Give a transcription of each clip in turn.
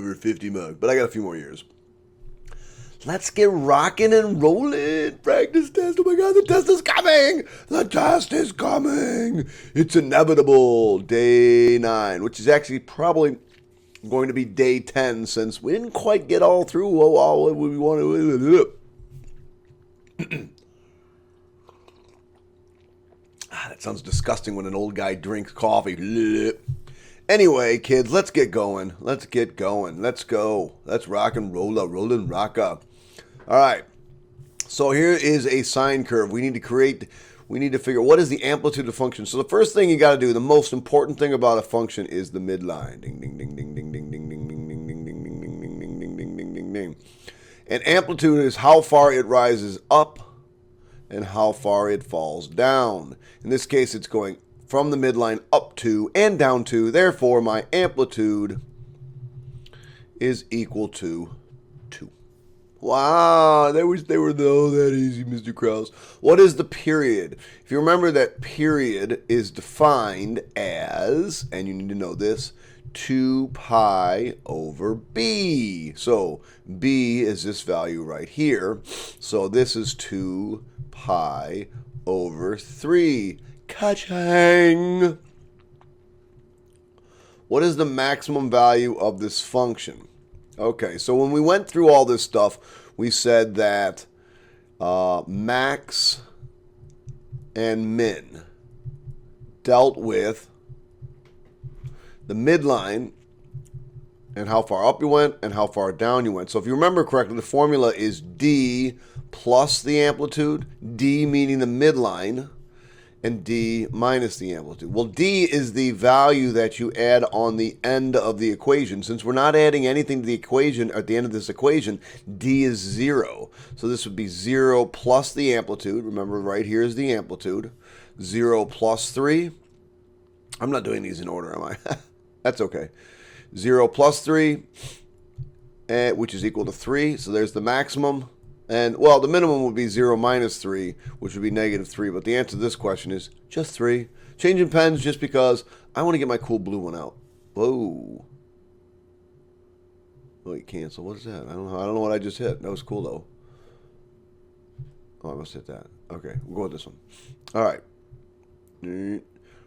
over 50 mugs, but I got a few more years. Let's get rocking and rolling. Practice test. Oh my God, the test is coming. The test is coming. It's inevitable. Day 9, which is actually probably going to be day 10 since we didn't quite get all through all what we wanted. That sounds disgusting when an old guy drinks coffee. Anyway, kids, let's get going. Let's get going. Let's go. Let's rock and roll up. Roll and rock up. All right. So here is a sine curve. We need to figure what is the amplitude of the function. So the first thing you got to do, the most important thing about a function is the midline. Ding, ding, ding, ding, ding, ding, ding, ding, ding, ding, ding, ding, ding, ding, ding, ding, ding, ding, ding, ding. And amplitude is how far it rises up and how far it falls down. In this case, it's going from the midline up to and down to. Therefore, my amplitude is equal to 2. Wow, they were that easy, Mr. Krause. What is the period? If you remember that period is defined as, and you need to know this, 2 pi over b. So b is this value right here. So this is 2 pi over 3. Ka-chang! What is the maximum value of this function? Okay, so when we went through all this stuff, we said that max and min dealt with the midline and how far up you went and how far down you went. So if you remember correctly, the formula is d plus the amplitude, d meaning the midline, and d minus the amplitude. Well, d is the value that you add on the end of the equation. Since we're not adding anything to the equation at the end of this equation, d is 0. So this would be 0 plus the amplitude. Remember, right here is the amplitude. 0 plus 3. I'm not doing these in order, am I? That's okay. 0 plus 3, which is equal to 3. So there's the maximum. And, well, the minimum would be 0 minus 3, which would be negative 3. But the answer to this question is just 3. Changing pens just because I want to get my cool blue one out. Whoa. Wait, cancel. What is that? I don't know what I just hit. That was cool, though. Oh, I must hit that. Okay, we'll go with this one. All right.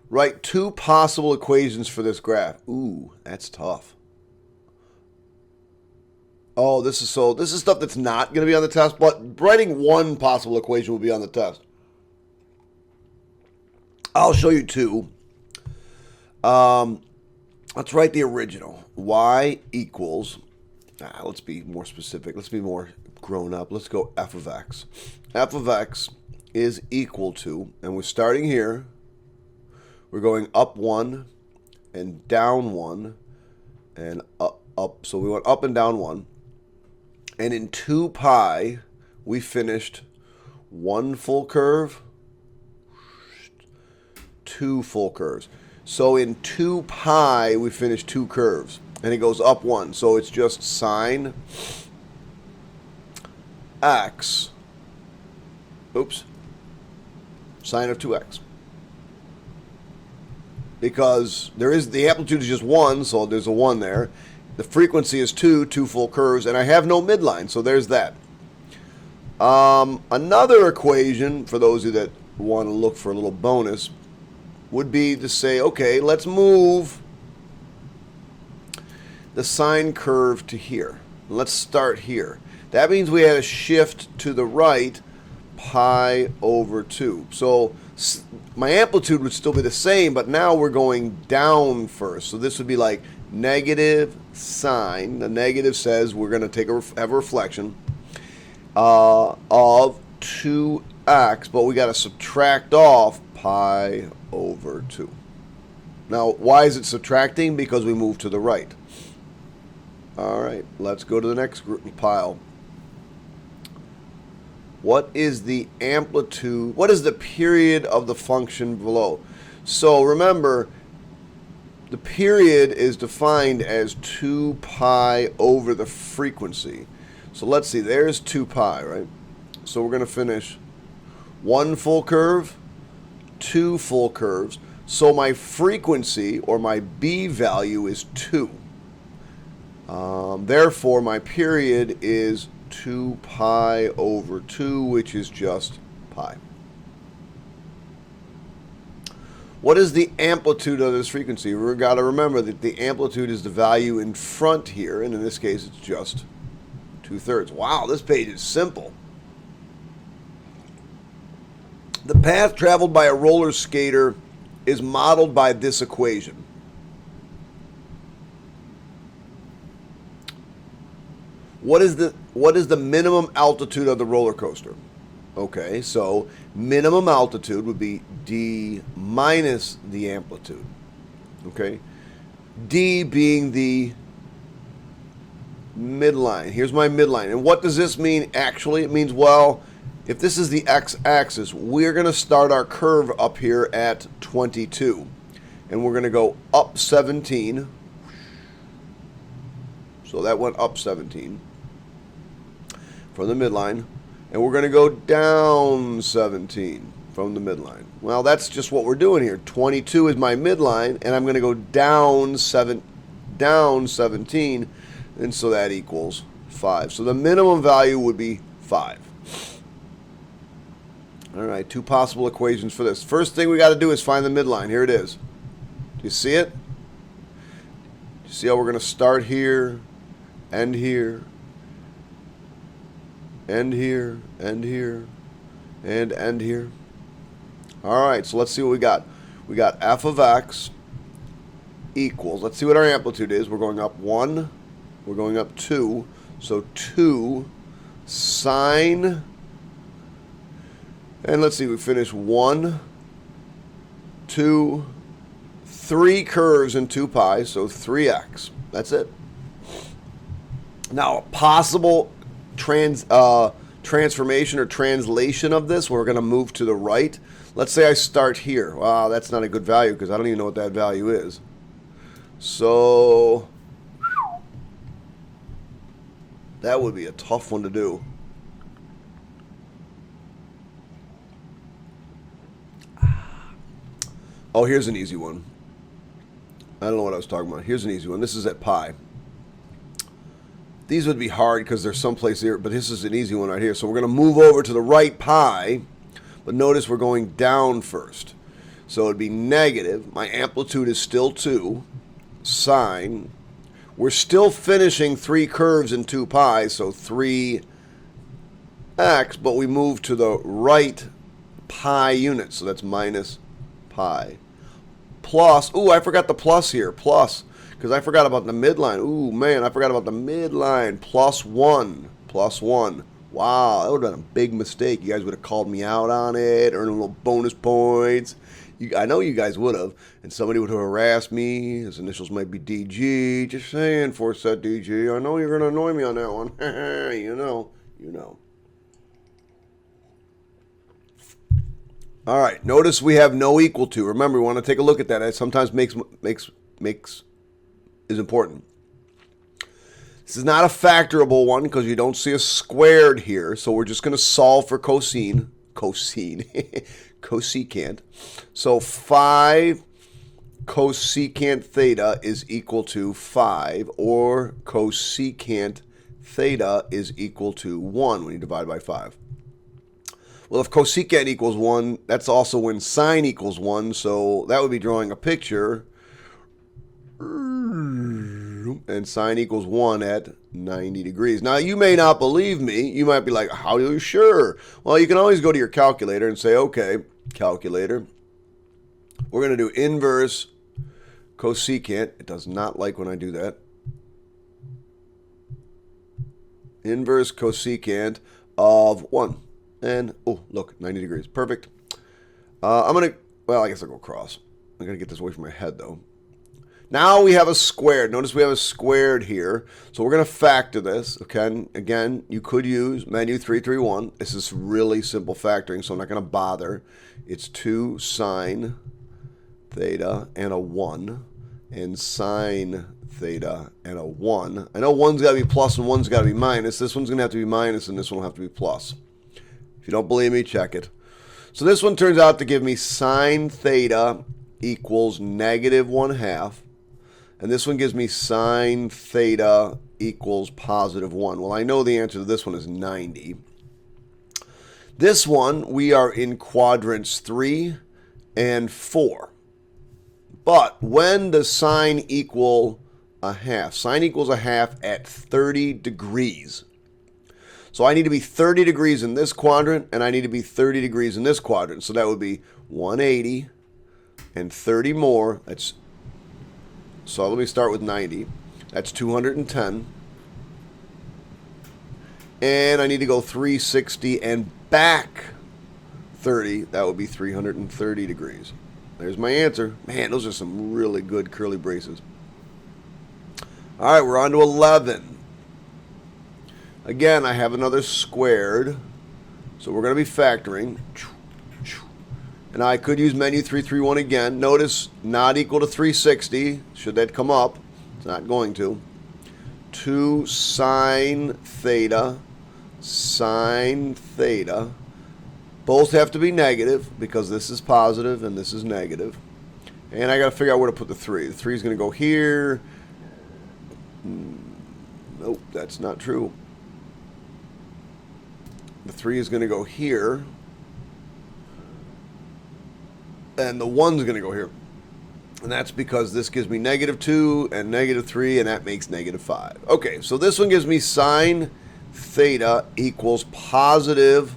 Write 2 possible equations for this graph. Ooh, that's tough. Oh, this is stuff that's not going to be on the test, but writing 1 possible equation will be on the test. I'll show you 2. Let's write the original. Y equals, let's be more specific. Let's be more grown up. Let's go f of x. F of x is equal to, and we're starting here. We're going up 1 and down 1 and up. So we went up and down 1. And in 2 pi, we finished 1 full curve, 2 full curves. So in 2 pi, we finished 2 curves. And it goes up 1. So it's just sine x, sine of 2x. Because the amplitude is just 1, so there's a 1 there. The frequency is 2 full curves, and I have no midline, so there's that. Another equation, for those of you that want to look for a little bonus, would be to say, okay, let's move the sine curve to here. Let's start here. That means we had a shift to the right, pi over 2. So my amplitude would still be the same, but now we're going down first. So this would be like negative sine. The negative says we're going to have a reflection of 2x, but we got to subtract off pi over 2. Now, why is it subtracting? Because we move to the right. All right, let's go to the next pile. What is the amplitude? What is the period of the function below? So remember, the period is defined as 2 pi over the frequency. So let's see, there's 2 pi, right? So we're going to finish 1 full curve, 2 full curves. So my frequency, or my b value, is 2. Therefore, my period is 2 pi over 2, which is just pi. What is the amplitude of this frequency? We've got to remember that the amplitude is the value in front here, and in this case, it's just 2/3. Wow, this page is simple. The path traveled by a roller skater is modeled by this equation. What is the minimum altitude of the roller coaster? Okay, so minimum altitude would be d minus the amplitude. Okay, d being the midline. Here's my midline. And what does this mean actually? It means, well, if this is the x-axis, we're going to start our curve up here at 22. And we're going to go up 17. So that went up 17 from the midline. And we're going to go down 17 from the midline. Well, that's just what we're doing here. 22 is my midline, and I'm going to go down 17, and so that equals 5. So the minimum value would be 5. All right, 2 possible equations for this. First thing we got to do is find the midline. Here it is. Do you see it? Do you see how we're going to start here, end here, end here, end here, and end here? All right, so let's see what we got. We got f of x equals, let's see what our amplitude is. We're going up 1, we're going up 2, so 2 sine, and let's see, we finish 1, 2, 3 curves in 2 pi, so 3x. That's it. Now, a possible transformation or translation of this, we're going to move to the right. Let's say I start here. Wow, that's not a good value because I don't even know what that value is. So that would be a tough one to do. Oh, here's an easy one. I don't know what I was talking about. Here's an easy one. This is at pi. These would be hard because there's someplace here, but this is an easy one right here. So we're going to move over to the right pi, but notice we're going down first. So it'd be negative. My amplitude is still 2. Sine. We're still finishing 3 curves in 2 pi, so 3x, but we move to the right pi unit, so that's minus pi. Plus, ooh, I forgot the plus here, plus, because I forgot about the midline. Ooh, man, I forgot about the midline. Plus 1. Plus 1. Wow, that would have been a big mistake. You guys would have called me out on it, earned a little bonus points. I know you guys would have, and somebody would have harassed me. His initials might be DG. Just saying, force that DG. I know you're going to annoy me on that one. You know. All right, notice we have no equal to. Remember, we want to take a look at that. It sometimes makes is important. This is not a factorable one because you don't see a squared here, so we're just going to solve for cosecant. So 5 cosecant theta is equal to 5, or cosecant theta is equal to 1 when you divide by 5. Well, if cosecant equals 1, that's also when sine equals 1, so that would be drawing a picture. And sine equals 1 at 90 degrees. Now, you may not believe me. You might be like, how are you sure? Well, you can always go to your calculator and say, okay, calculator, we're going to do inverse cosecant. It does not like when I do that. Inverse cosecant of 1. And, oh, look, 90 degrees. Perfect. I'm going to, well, I guess I'll go across. I'm going to get this away from my head, though. Now we have a squared. Notice we have a squared here. So we're going to factor this. Okay. And again, you could use menu 331. This is really simple factoring, so I'm not going to bother. It's 2 sine theta and a 1. And sine theta and a 1. I know 1's got to be plus and 1's got to be minus. This one's going to have to be minus and this one will have to be plus. If you don't believe me, check it. So this one turns out to give me sine theta equals negative 1/2. And this one gives me sine theta equals positive 1. Well, I know the answer to this one is 90. This one, we are in quadrants 3 and 4. But when does sine equal a half? Sine equals a half at 30 degrees. So I need to be 30 degrees in this quadrant, and I need to be 30 degrees in this quadrant. So that would be 180 and 30 more. So let me start with 90. That's 210. And I need to go 360 and back 30. That would be 330 degrees. There's my answer. Man, those are some really good curly braces. All right, we're on to 11. Again, I have another squared, so we're going to be factoring. And I could use menu 331 again. Notice not equal to 360, should that come up. It's not going to. 2 sine theta. Both have to be negative because this is positive and this is negative. And I got to figure out where to put the 3. The 3 is going to go here. Nope, that's not true. The 3 is going to go here. And the 1 is going to go here. And that's because this gives me -2 and -3, and that makes -5. Okay, so this one gives me sine theta equals positive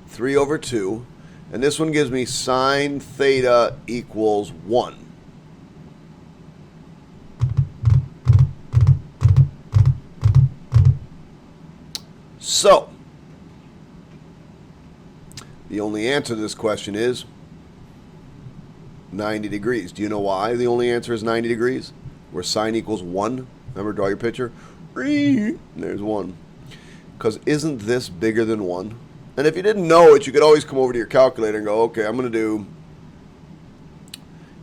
3 over 2. And this one gives me sine theta equals 1. So, the only answer to this question is 90 degrees. Do you know why the only answer is 90 degrees? Where sine equals 1. Remember, draw your picture. There's 1. Because isn't this bigger than 1? And if you didn't know it, you could always come over to your calculator and go, okay, I'm going to do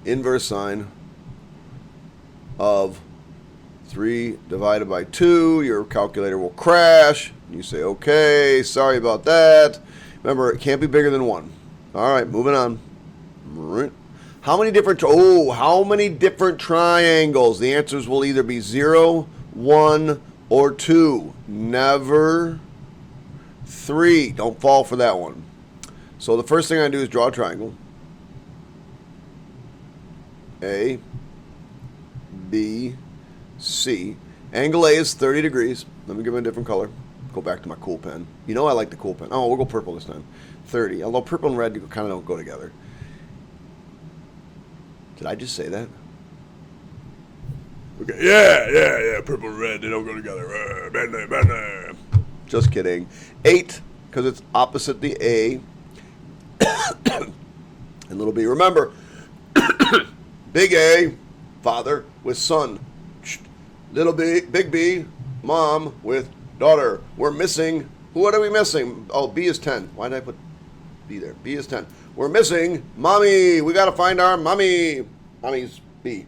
inverse sine of 3 divided by 2. Your calculator will crash. You say, okay, sorry about that. Remember, it can't be bigger than 1. All right, moving on. How many different triangles? The answers will either be 0, 1, or 2. Never 3. Don't fall for that one. So the first thing I do is draw a triangle. A, B, C. Angle A is 30 degrees. Let me give it a different color. Go back to my cool pen. You know I like the cool pen. Oh, we'll go purple this time. 30. Although purple and red kind of don't go together. Did I just say that? Okay. Yeah. Purple and red, they don't go together. Just kidding. 8, because it's opposite the A. And little b. Remember, big A, father with son. Little b, big B, mom with daughter. We're missing. What are we missing? Oh, B is 10. Why did I put B there? B is 10. We're missing mommy. We got to find our mommy. Mommy's B.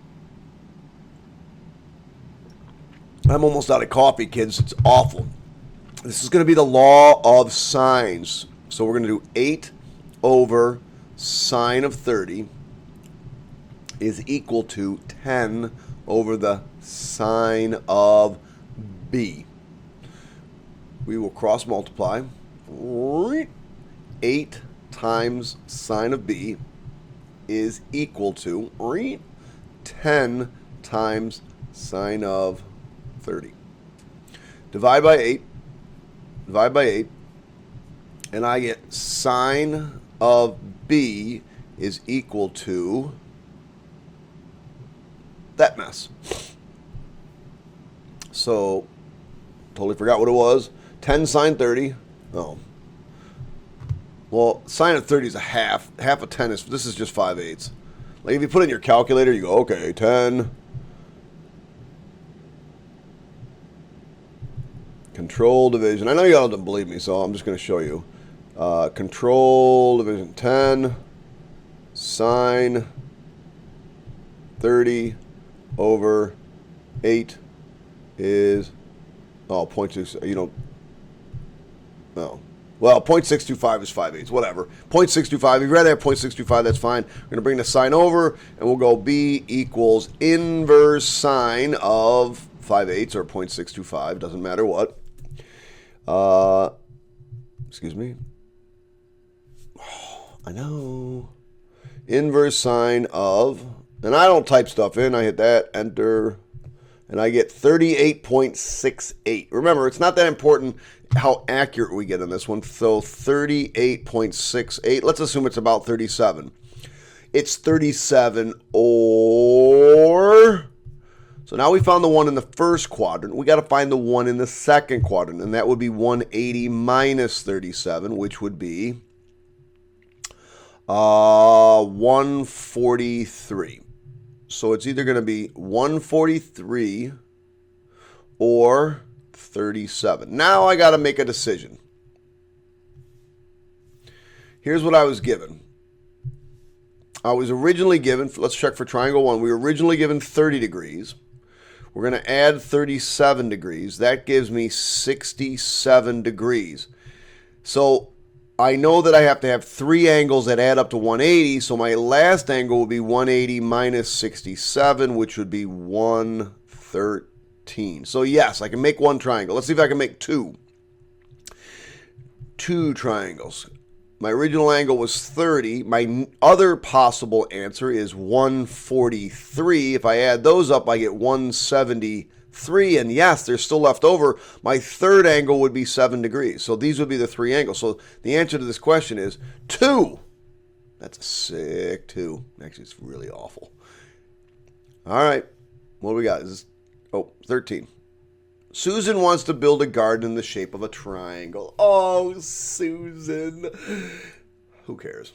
I'm almost out of coffee, kids. It's awful. This is going to be the law of sines. So we're going to do 8 over sine of 30 is equal to 10 over the sine of B. We will cross multiply. 8 times sine of B is equal to 10 times sine of 30. Divide by 8. Divide by 8. And I get sine of B is equal to that mess. So, totally forgot what it was. 10 sine 30. Oh. Well, sine of 30 is a half. Half of 10 is, this is just 5/8. Like if you put it in your calculator, you go, okay, 10. Control division. I know you all don't believe me, so I'm just going to show you. Control division 10 sine 30 over 8 is, oh, 0.2. You don't, no. Well, 0.625 is 5/8, whatever. 0.625, if you'd rather have 0.625, that's fine. We're going to bring the sign over, and we'll go B equals inverse sine of 5/8 or 0.625, doesn't matter what. Excuse me. Oh, I know. Inverse sine of, and I don't type stuff in, I hit that, enter, and I get 38.68. Remember, it's not that important how accurate we get on this one. So 38.68. Let's assume it's about 37. It's 37 or... So now we found the one in the first quadrant. We got to find the one in the second quadrant, and that would be 180 minus 37, which would be 143. So it's either going to be 143 or 37. Now I got to make a decision. Here's what I was given. I was originally given, let's check for triangle 1. We were originally given 30 degrees. We're going to add 37 degrees. That gives me 67 degrees. So I know that I have to have 3 angles that add up to 180. So my last angle will be 180 minus 67, which would be 113. So yes, I can make one triangle. Let's see if I can make two. Two triangles. My original angle was 30. My other possible answer is 143. If I add those up, I get 173. And yes, there's still left over. My third angle would be 7 degrees. So these would be the 3 angles. So the answer to this question is 2. That's a sick 2. Actually, it's really awful. All right. What do we got? 13. Susan wants to build a garden in the shape of a triangle. Oh, Susan. Who cares?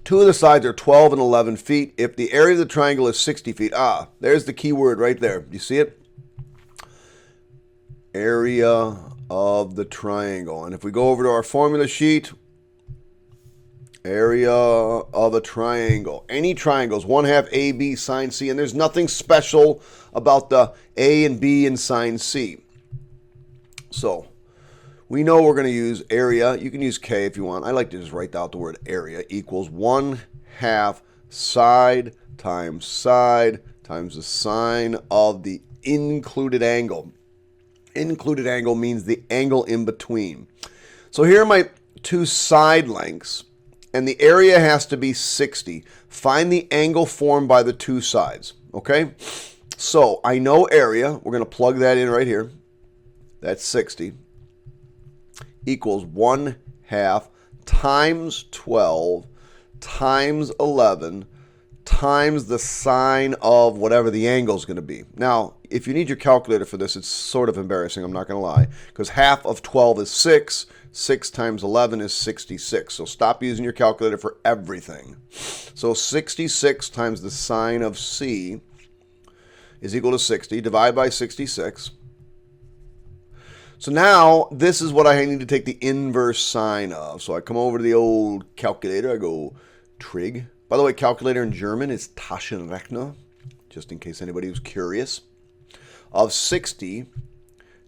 Two of the sides are 12 and 11 feet. If the area of the triangle is 60 feet, there's the key word right there. Do you see it? Area of the triangle. And if we go over to our formula sheet, area of a triangle. Any triangles, 1/2 AB sine C, and there's nothing special about the A and B and sine C. So we know we're going to use area. You can use K if you want. I like to just write out the word area equals 1/2 side times the sine of the included angle. Included angle means the angle in between. So here are my two side lengths. And the area has to be 60. Find the angle formed by the two sides. Okay? So I know area. We're going to plug that in right here. That's 60. Equals 1/2 times 12 times 11 times the sine of whatever the angle is going to be. Now, if you need your calculator for this, it's sort of embarrassing, I'm not going to lie, because half of 12 is 6. 6 times 11 is 66. So stop using your calculator for everything. So 66 times the sine of C is equal to 60. Divide by 66. So now this is what I need to take the inverse sine of. So I come over to the old calculator. I go trig. By the way, calculator in German is Taschenrechner, just in case anybody was curious. Of 60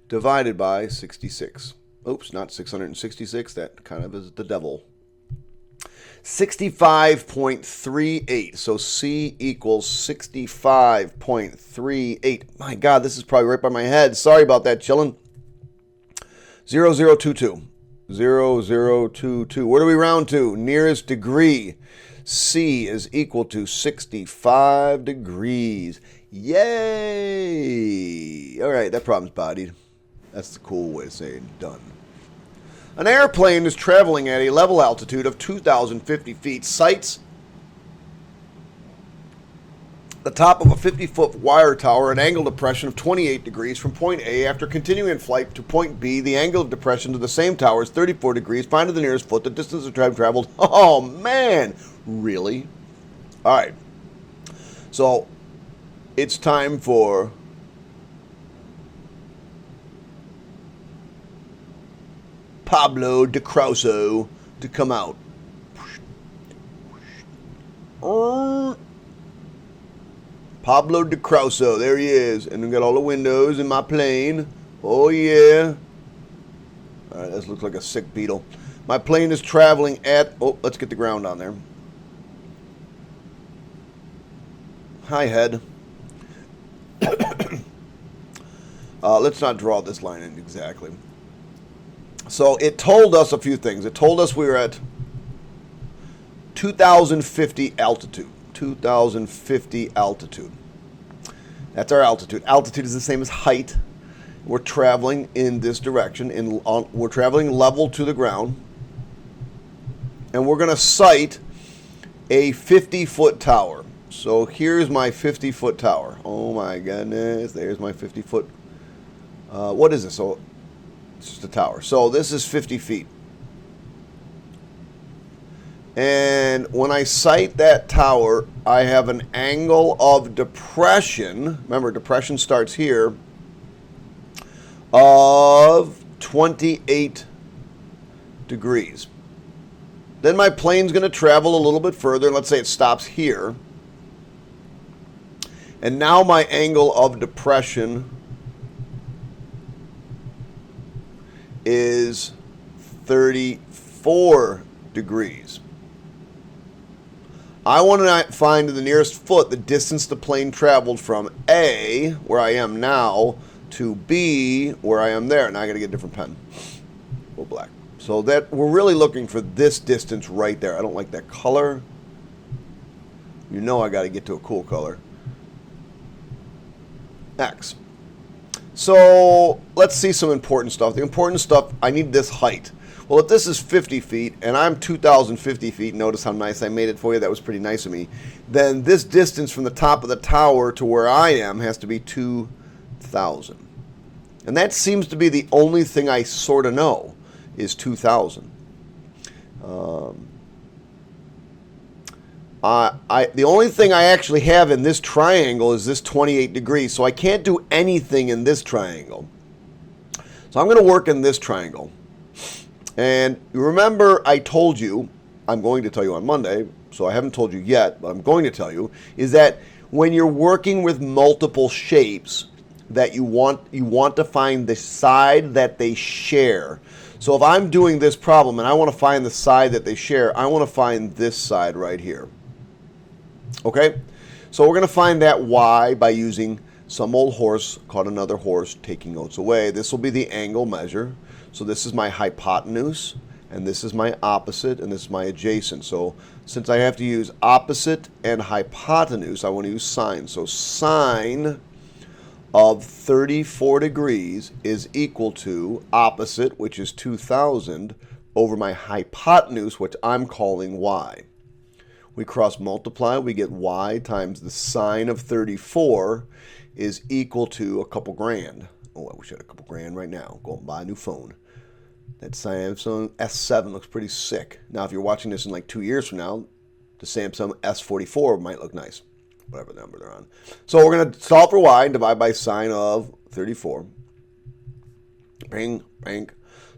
divided by 66. Oops, not 666. That kind of is the devil. 65.38. So C equals 65.38. My God, this is probably right by my head. Sorry about that, chillin'. 0022. 0022. Where do we round to? Nearest degree. C is equal to 65 degrees. Yay! All right, that problem's bodied. That's the cool way to say it. Done. An airplane is traveling at a level altitude of 2,050 feet. Sights the top of a 50-foot wire tower at an angle depression of 28 degrees from point A. After continuing in flight to point B, the angle of depression to the same tower is 34 degrees. Find the nearest foot, the distance of traveled. Oh, man. Really? All right. So it's time for Pablo de Crusoe to come out. Pablo de Crusoe, there he is. And we got all the windows in my plane. Oh, yeah. All right, this looks like a sick beetle. My plane is traveling at... Oh, let's get the ground on there. Hi, head. Let's not draw this line in exactly. So it told us a few things. It told us we were at 2,050 altitude. 2,050 altitude. That's our altitude. Altitude is the same as height. We're traveling in this direction. We're traveling level to the ground. And we're going to sight a 50-foot tower. So here's my 50-foot tower. Oh my goodness. There's my 50-foot. What is this? So it's just a tower. So this is 50 feet. And when I sight that tower, I have an angle of depression. Remember, depression starts here. Of 28 degrees. Then my plane's going to travel a little bit further. Let's say it stops here. And now my angle of depression is 34 degrees. I want to find the nearest foot the distance the plane traveled from A, where I am now, to B, where I am there. Now I got to get a different pen. Go black. So that we're really looking for this distance right there. I don't like that color. You know I got to get to a cool color. X. So let's see some important stuff. The important stuff, I need this height. Well, if this is 50 feet and I'm 2,050 feet, notice how nice I made it for you. That was pretty nice of me. Then this distance from the top of the tower to where I am has to be 2,000. And that seems to be the only thing I sort of know is 2,000. The only thing I actually have in this triangle is this 28 degrees, so I can't do anything in this triangle. So I'm going to work in this triangle. And you remember I told you, I'm going to tell you on Monday, so I haven't told you yet, but I'm going to tell you, is that when you're working with multiple shapes, that you want to find the side that they share. So if I'm doing this problem and I want to find the side that they share, I want to find this side right here. Okay? So we're going to find that y by using some old horse caught another horse, taking notes away. This will be the angle measure. So this is my hypotenuse, and this is my opposite, and this is my adjacent. So since I have to use opposite and hypotenuse, I want to use sine. So sine of 34 degrees is equal to opposite, which is 2,000, over my hypotenuse, which I'm calling y. We cross multiply, we get y times the sine of 34 is equal to a couple grand. Oh, I wish I had a couple grand right now. Go and buy a new phone. That Samsung S7 looks pretty sick. Now, if you're watching this in like 2 years from now, the Samsung S44 might look nice. Whatever number they're on. So we're going to solve for y and divide by sine of 34. Bang, bang.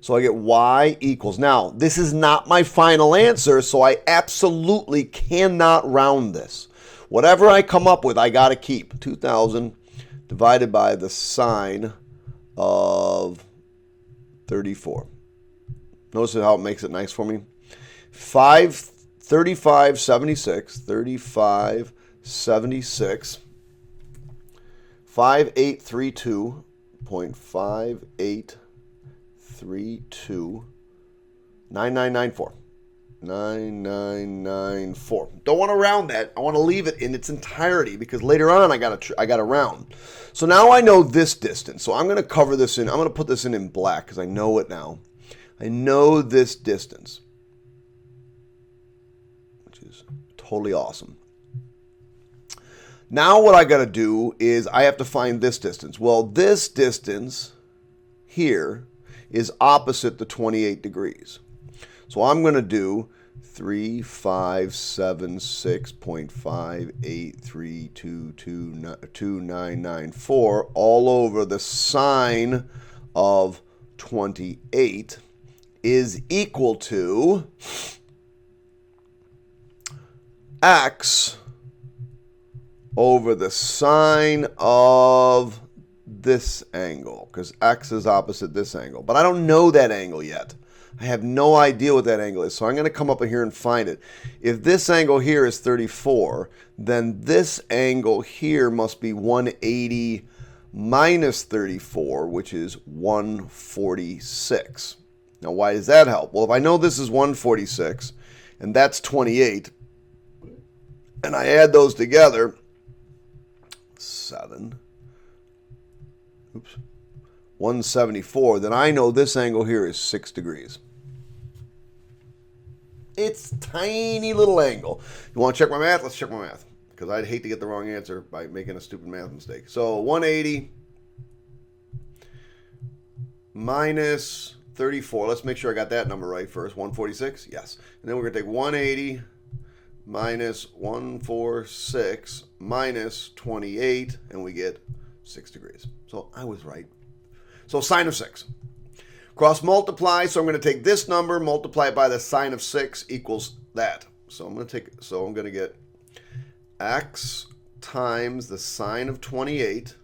So I get y equals. Now, this is not my final answer, so I absolutely cannot round this. Whatever I come up with, I got to keep. 2,000 divided by the sine of 34. Notice how it makes it nice for me. 3576, 5832.5832, 9994. 9994. Don't want to round that. I want to leave it in its entirety because later on I got to round. So now I know this distance. So I'm going to cover this in. I'm going to put this in black because I know it now. I know this distance, which is totally awesome. Now what I got to do is I have to find this distance. Well, this distance here is opposite the 28 degrees. So I'm going to do 3576.58322994 all over the sine of 28 is equal to x over the sine of this angle, because x is opposite this angle. But I don't know that angle yet. I have no idea what that angle is, so I'm going to come up here and find it. If this angle here is 34, then this angle here must be 180 minus 34, which is 146. Now, why does that help? Well, if I know this is 146, and that's 28, and I add those together, 174, then I know this angle here is 6 degrees. It's a tiny little angle. You want to check my math? Let's check my math, because I'd hate to get the wrong answer by making a stupid math mistake. So 180 minus 34. Let's make sure I got that number right first. 146? Yes. And then we're going to take 180 minus 146 minus 28, and we get 6 degrees. So I was right. So sine of 6. Cross multiply, so I'm going to take this number, multiply it by the sine of 6 equals that. So I'm going to get x times the sine of 28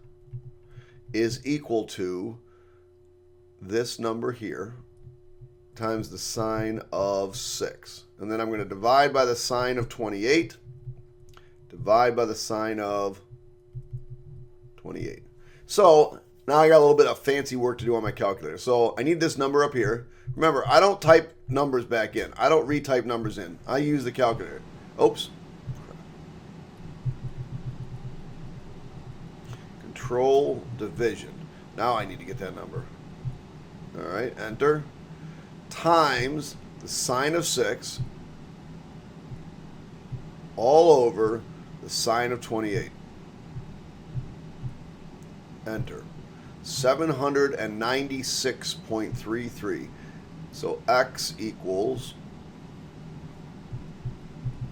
is equal to this number here times the sine of 6. And then I'm going to divide by the sine of 28, divide by the sine of 28. So now I got a little bit of fancy work to do on my calculator. So I need this number up here. Remember, I don't type numbers back in. I don't retype numbers in. I use the calculator. Oops. Control division. Now I need to get that number. All right, enter. Times the sine of 6 all over the sine of 28. Enter. 796.33. So x equals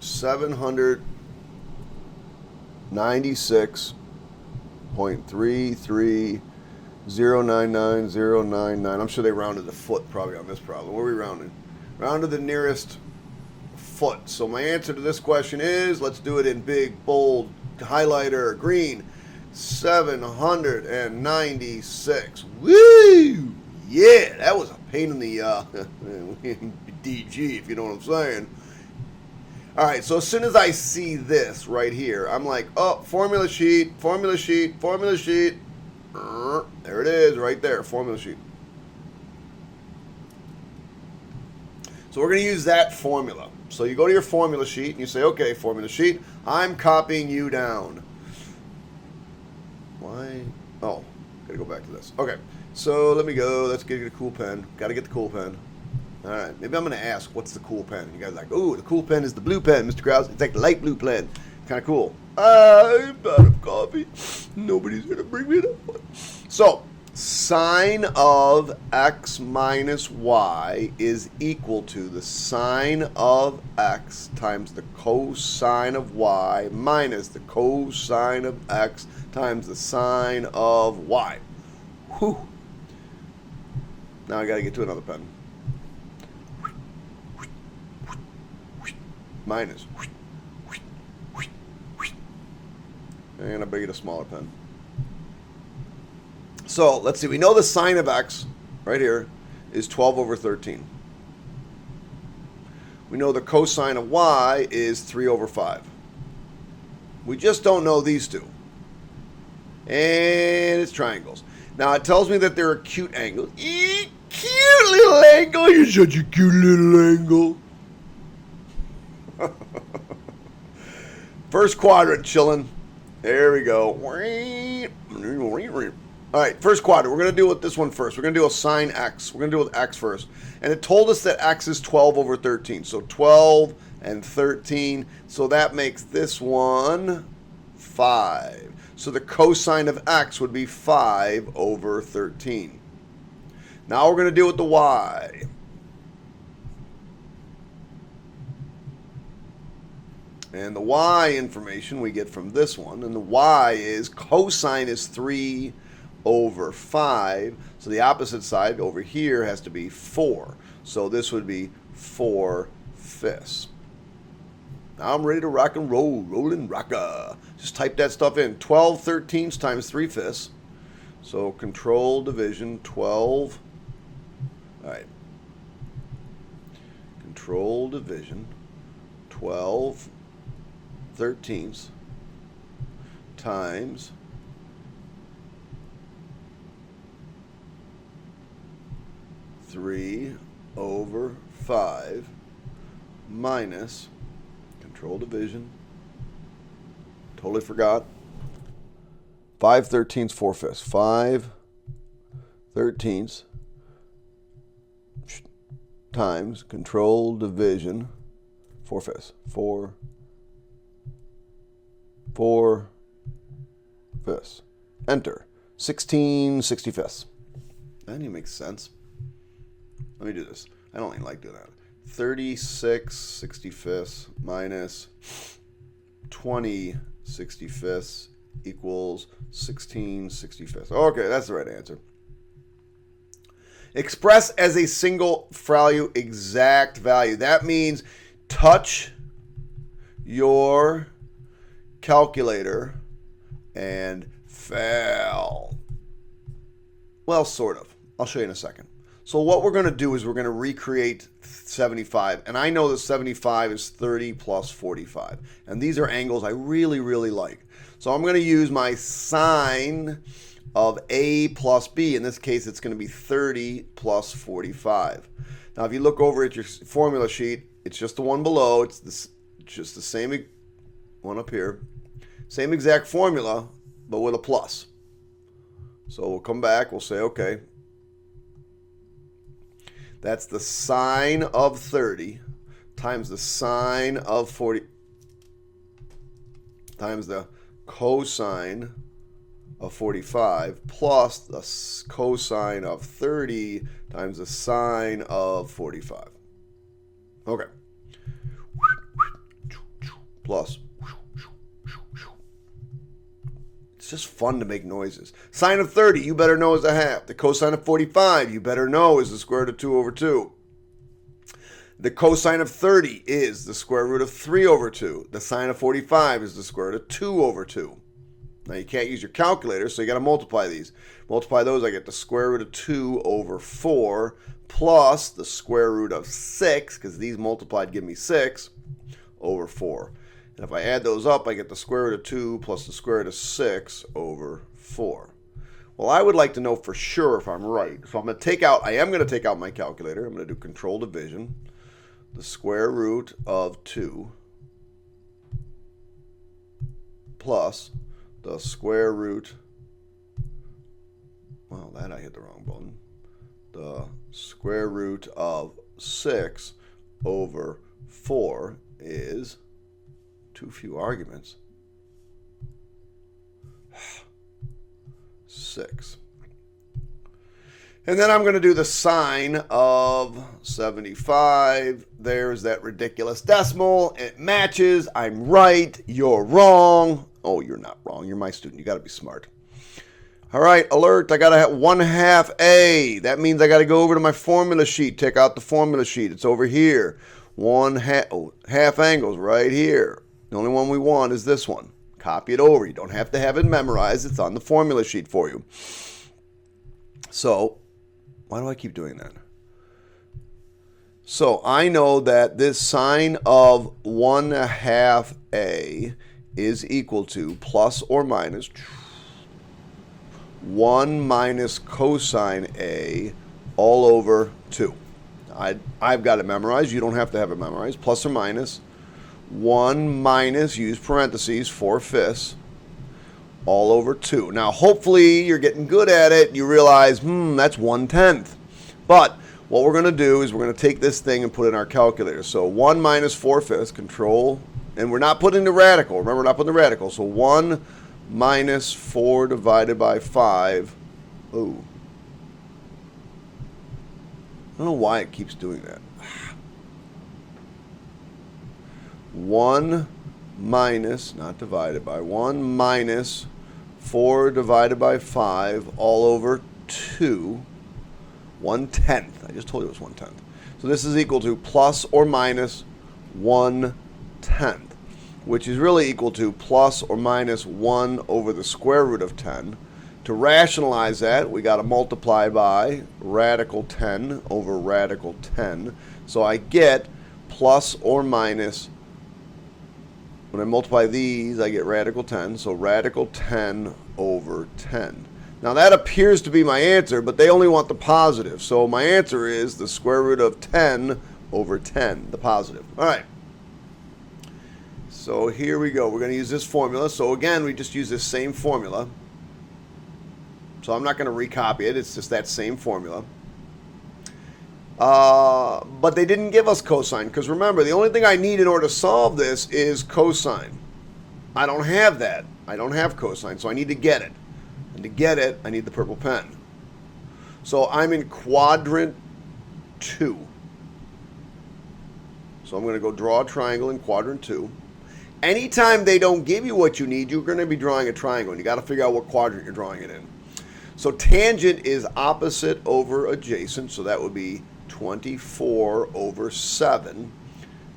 796.33099,099. I'm sure they rounded the foot probably on this problem. What are we rounding? Rounded the nearest foot. So my answer to this question is, let's do it in big, bold, highlighter, green. 796. Woo! Yeah, that was a pain in the DG, if you know what I'm saying. All right, so as soon as I see this right here, I'm like, oh, formula sheet, formula sheet, formula sheet. There it is, right there, formula sheet. So we're going to use that formula. So you go to your formula sheet and you say, okay, formula sheet, I'm copying you down. Why? Oh, gotta go back to this. Okay, so let me go. Let's get a cool pen. Gotta get the cool pen. All right, maybe I'm gonna ask, what's the cool pen? You guys are like, oh, the cool pen is the blue pen, Mr. Krause. It's like the light blue pen. Kind of cool. I'm out of coffee. Nobody's gonna bring me that one. So, sine of x minus y is equal to the sine of x times the cosine of y minus the cosine of x times the sine of y. Whew. Now I got to get to another pen. Minus. And I better get a smaller pen. So let's see. We know the sine of x right here is 12 over 13. We know the cosine of y is 3 over 5. We just don't know these two. And it's triangles. Now it tells me that they're acute angles. Cute little angle. You're such a cute little angle. First quadrant, chilling. There we go. All right, first quadrant. We're going to deal with this one first. We're going to do a sine x. We're going to deal with x first. And it told us that x is 12 over 13. So 12 and 13. So that makes this one 5. So the cosine of x would be 5 over 13. Now we're going to deal with the y. And the y information we get from this one. And the y is cosine is 3 over 5. So the opposite side over here has to be 4. So this would be 4/5. Now I'm ready to rock and roll. Rollin' rocka. Just type that stuff in. 12/13 times 3/5. So control division 12. All right. Control division 12/13 times 3/5 minus control division. Totally forgot. 5/13 4/5. 5/13 times control division 4/5. 4/5. Enter. 16/65. That even makes sense. Let me do this. I don't even like doing that. 36/65 minus 20/65 equals 16/65. Okay, that's the right answer. Express as a single value exact value. That means touch your calculator and fail. Well, sort of. I'll show you in a second. So what we're going to do is we're going to recreate 75. And I know that 75 is 30 plus 45. And these are angles I really, really like. So I'm going to use my sine of A plus B. In this case, it's going to be 30 plus 45. Now, if you look over at your formula sheet, it's just the one below. It's just the same one up here. Same exact formula, but with a plus. So we'll come back. We'll say, okay, that's the sine of 30 times the sine of 40 times the cosine of 45 plus the cosine of 30 times the sine of 45. Okay. Plus. It's just fun to make noises. Sine of 30, you better know is a half. The cosine of 45, you better know is the square root of 2 over 2. The cosine of 30 is the square root of 3 over 2. The sine of 45 is the square root of 2 over 2. Now, you can't use your calculator, so you got to multiply these. Multiply those, I get the square root of 2 over 4 plus the square root of 6, because these multiplied give me 6, over 4. And if I add those up, I get the square root of 2 plus the square root of 6 over 4. Well, I would like to know for sure if I'm right. So I'm going to take out, I am going to take out my calculator. I'm going to do control division. The square root of 2 plus the square root, well, that I hit the wrong button. The square root of 6 over 4 is too few arguments. 6. And then I'm going to do the sine of 75. There's that ridiculous decimal. It matches. I'm right. You're wrong. Oh, you're not wrong. You're my student. You got to be smart. All right, alert. I got to have 1/2 A. That means I got to go over to my formula sheet. Take out the formula sheet. It's over here. Half angles right here. The only one we want is this one. Copy it over. You don't have to have it memorized. It's on the formula sheet for you. So, why do I keep doing that? So, I know that this sine of 1/2 A is equal to plus or minus 1 minus cosine A all over 2. I've got it memorized. You don't have to have it memorized. Plus or minus 1 minus, use parentheses, 4/5 all over 2. Now, hopefully, you're getting good at it. You realize, that's 1/10. But what we're going to do is we're going to take this thing and put it in our calculator. So 1 minus 4/5, control, and we're not putting the radical. Remember, we're not putting the radical. So 1 minus 4 divided by 5. Ooh. I don't know why it keeps doing that. 1 minus, not divided by, 1 minus 4 divided by 5 all over 2. 1/10. I just told you it was 1/10. So this is equal to plus or minus 1/10. which is really equal to plus or minus 1 over the square root of 10. To rationalize that, we got to multiply by radical 10 over radical 10. So I get plus or minus, when I multiply these, I get radical 10. So radical 10 over 10. Now that appears to be my answer, but they only want the positive. So my answer is the square root of 10 over 10, the positive. All right. So here we go. We're going to use this formula. So again, we just use this same formula. So I'm not going to recopy it. It's just that same formula. But they didn't give us cosine, because remember, the only thing I need in order to solve this is cosine. I don't have that. I don't have cosine, so I need to get it. And to get it, I need the purple pen. So I'm in quadrant 2. So I'm going to go draw a triangle in quadrant 2. Anytime they don't give you what you need, you're going to be drawing a triangle, and you got to figure out what quadrant you're drawing it in. So tangent is opposite over adjacent, so that would be 24 over 7.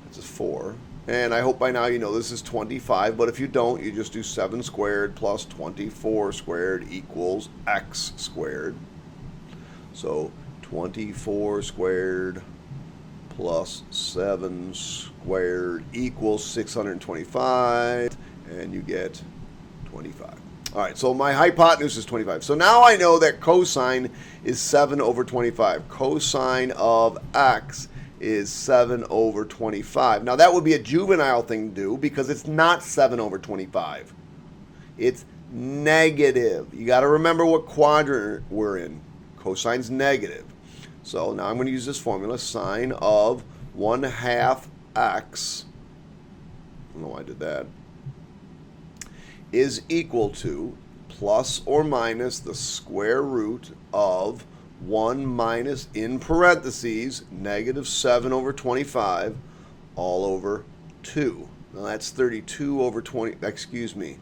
That's a 4. And I hope by now you know this is 25, but if you don't, you just do 7 squared plus 24 squared equals x squared. So 24 squared plus 7 squared equals 625, and you get 25. All right, so my hypotenuse is 25. So now I know that cosine is 7 over 25. Cosine of x is 7 over 25. Now that would be a juvenile thing to do because it's not 7 over 25. It's negative. You got to remember what quadrant we're in. Cosine's negative. So now I'm going to use this formula. Sine of 1/2 x, I don't know why I did that, is equal to plus or minus the square root of 1 minus, in parentheses, negative 7 over 25 all over 2. Now that's 32 over 20, excuse me.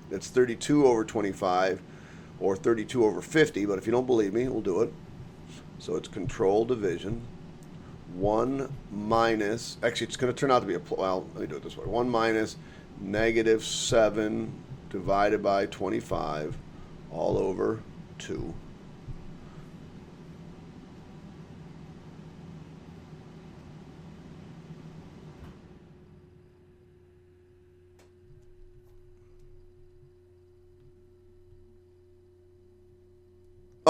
That's 32 over 25 or 32 over 50, but if you don't believe me, we'll do it. So it's control division. 1 minus, actually it's going to turn out to be a, well, let me do it this way. 1 minus negative 7 divided by 25 all over 2.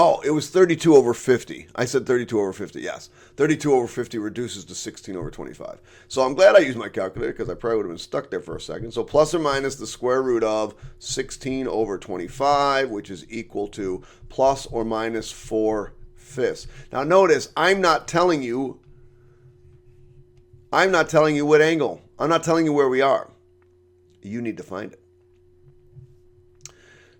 Oh, it was 32 over 50. I said 32 over 50, yes. 32 over 50 reduces to 16 over 25. So I'm glad I used my calculator because I probably would have been stuck there for a second. So plus or minus the square root of 16 over 25, which is equal to plus or minus 4/5. Now notice, I'm not telling you what angle. I'm not telling you where we are. You need to find it.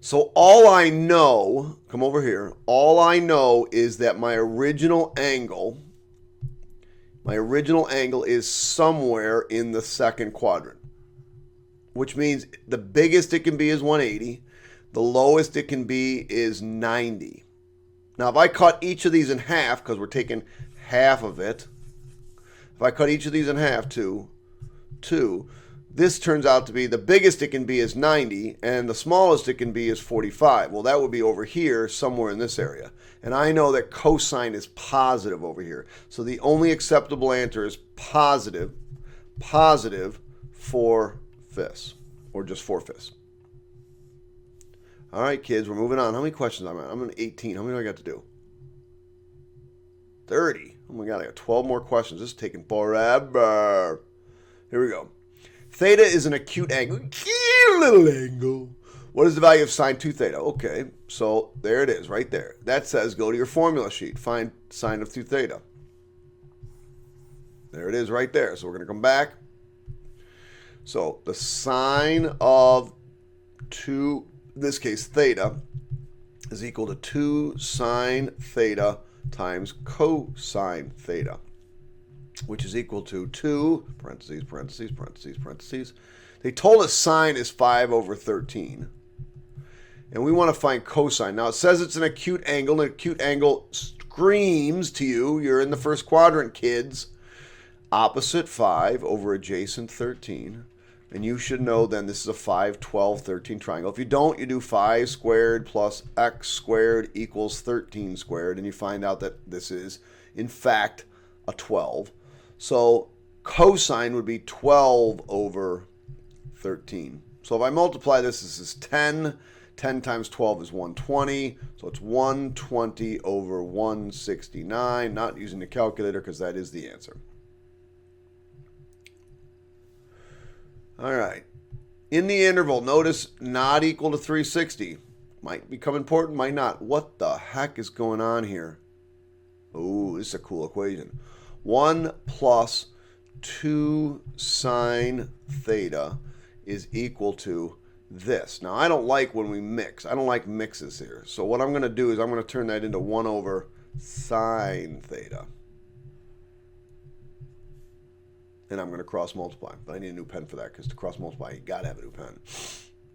So all I know, come over here, all I know is that my original angle is somewhere in the second quadrant, which means the biggest it can be is 180, the lowest it can be is 90. Now if I cut each of these in half, because we're taking half of it, if I cut each of these in half to 2, this turns out to be the biggest it can be is 90, and the smallest it can be is 45. Well, that would be over here, somewhere in this area. And I know that cosine is positive over here. So the only acceptable answer is positive 4/5, or just 4/5. All right, kids, we're moving on. How many questions am I at? I'm on 18. How many do I got to do? 30. Oh my God, I got 12 more questions. This is taking forever. Here we go. Theta is an acute angle. Cute little angle. What is the value of sine 2 theta? Okay, so there it is, right there. That says go to your formula sheet. Find sine of 2 theta. There it is right there. So we're going to come back. So the sine of 2, in this case theta, is equal to 2 sine theta times cosine theta, which is equal to 2, parentheses, parentheses, parentheses, parentheses. They told us sine is 5 over 13. And we want to find cosine. Now, it says it's an acute angle. An acute angle screams to you, you're in the first quadrant, kids. Opposite 5 over adjacent 13. And you should know then this is a 5, 12, 13 triangle. If you don't, you do 5 squared plus x squared equals 13 squared, and you find out that this is, in fact, a 12. So cosine would be 12 over 13. So if I multiply this is 10. 10 times 12 is 120. So it's 120 over 169. Not using the calculator because that is the answer. All right. In the interval, notice not equal to 360. Might become important, might not. What the heck is going on here? Oh, this is a cool equation. 1 plus 2 sine theta is equal to this. Now, I don't like when we mix. I don't like mixes here. So what I'm going to do is I'm going to turn that into 1 over sine theta. And I'm going to cross multiply. But I need a new pen for that because to cross multiply, you got to have a new pen.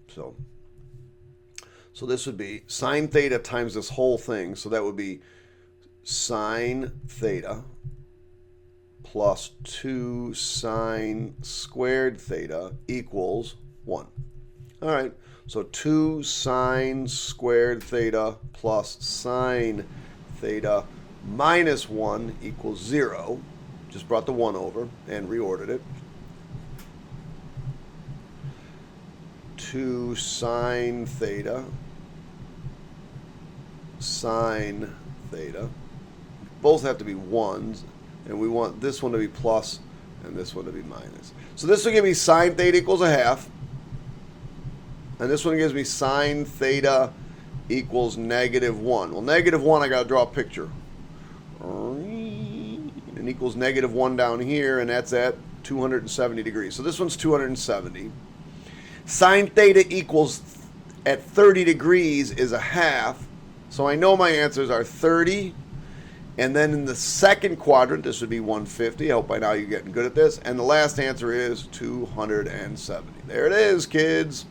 So this would be sine theta times this whole thing. So that would be sine theta plus 2 sine squared theta equals 1. All right, so 2 sine squared theta plus sine theta minus 1 equals 0. Just brought the 1 over and reordered it. 2 sine theta sine theta. Both have to be 1s, and we want this one to be plus and this one to be minus. So this will give me sine theta equals a half. And this one gives me sine theta equals negative 1. Well, negative 1, I got to draw a picture. And equals negative 1 down here, and that's at 270 degrees. So this one's 270. Sine theta equals at 30 degrees is a half. So I know my answers are 30. And then in the second quadrant, this would be 150. I hope by now you're getting good at this. And the last answer is 270. There it is, kids.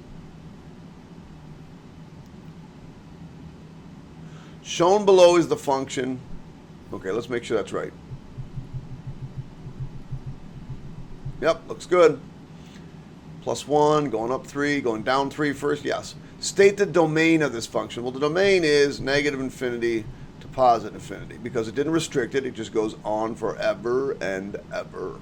Shown below is the function. Okay, let's make sure that's right. Yep, looks good. Plus 1, going up 3, going down 3 first. Yes. State the domain of this function. Well, the domain is negative infinity to positive infinity. Because it didn't restrict it, it just goes on forever and ever.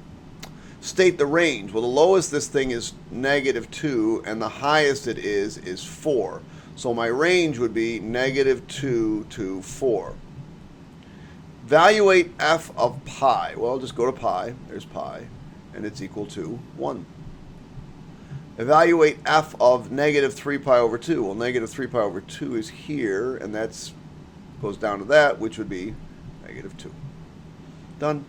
State the range. Well, the lowest this thing is negative 2, and the highest it is 4. So my range would be negative 2 to 4. Evaluate f of pi. Well, just go to pi. There's pi. And it's equal to 1. Evaluate f of negative 3 pi over 2. Well, negative 3 pi over 2 is here, and that goes down to that, which would be negative 2. Done.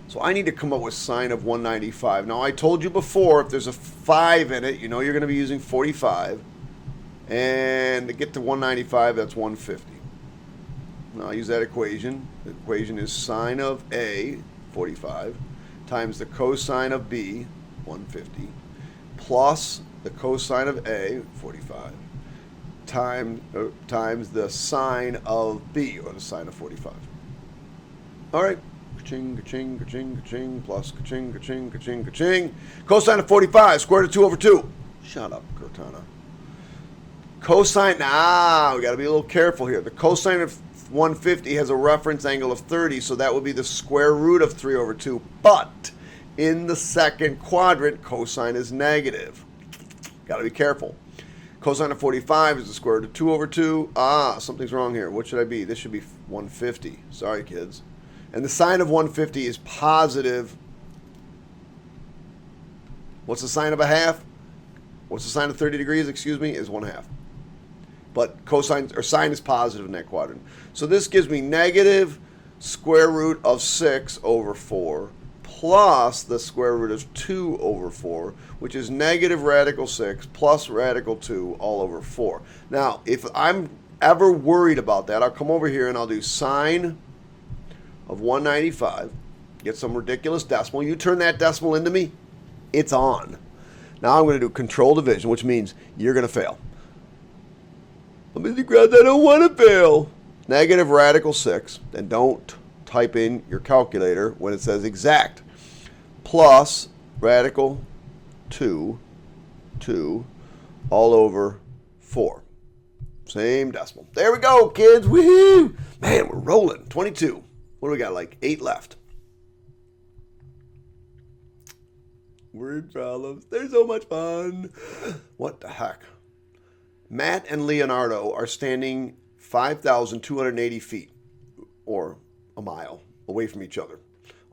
So I need to come up with sine of 195. Now, I told you before, if there's a 5 in it, you know you're going to be using 45. And to get to 195, that's 150. Now, I use that equation. The equation is sine of A, 45, times the cosine of B, 150, plus the cosine of A, 45, times the sine of B, or the sine of 45. All right. Ka-ching, ka-ching, ka-ching, ka-ching, plus ka-ching, ka-ching, ka-ching, ka-ching. Cosine of 45, square root of 2 over 2. Shut up, Cortana. Cosine, we got to be a little careful here. The cosine of 150 has a reference angle of 30, so that would be the square root of 3 over 2. But in the second quadrant, cosine is negative. Got to be careful. Cosine of 45 is the square root of 2 over 2. Something's wrong here. What should I be? This should be 150. Sorry, kids. And the sine of 150 is positive. What's the sine of a half? What's the sine of 30 degrees, is 1/2. But cosine or sine is positive in that quadrant. So this gives me negative square root of 6 over 4 plus the square root of 2 over 4, which is negative radical 6 plus radical 2 all over 4. Now, if I'm ever worried about that, I'll come over here and I'll do sine of 195, get some ridiculous decimal. You turn that decimal into me, it's on. Now I'm going to do control division, which means you're going to fail. Mr. Krause, I don't want to fail. Negative radical 6, and don't type in your calculator when it says exact, plus radical 2 all over 4. Same decimal. There we go, kids. Woohoo! Man, we're rolling. 22. What do we got? Like 8 left. Word problems. They're so much fun. What the heck? Matt and Leonardo are standing 5,280 feet, or a mile, away from each other.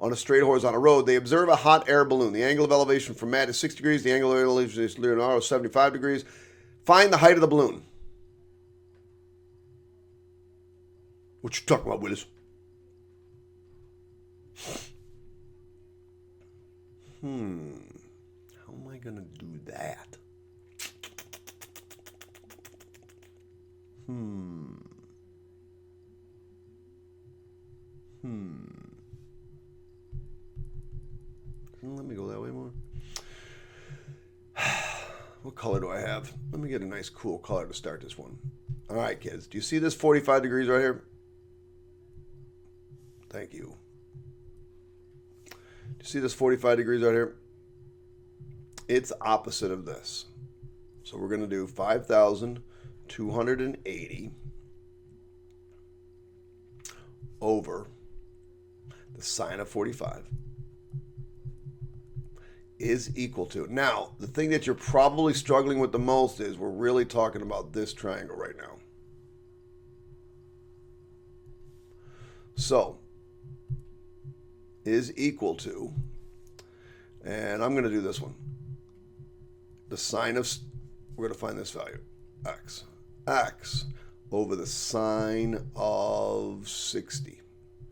On a straight horizontal road, they observe a hot air balloon. The angle of elevation from Matt is 6 degrees. The angle of elevation is Leonardo is 75 degrees. Find the height of the balloon. What you talking about, Willis? How am I going to do that? Let me go that way more. What color do I have? Let me get a nice cool color to start this one. All right, kids. Do you see this 45 degrees right here? Thank you. Do you see this 45 degrees right here? It's opposite of this. So we're going to do 5,280 over the sine of 45 is equal to. Now, the thing that you're probably struggling with the most is we're really talking about this triangle right now. So, is equal to, and I'm going to do this one. The sine of, we're going to find this value, x. X over the sine of 60.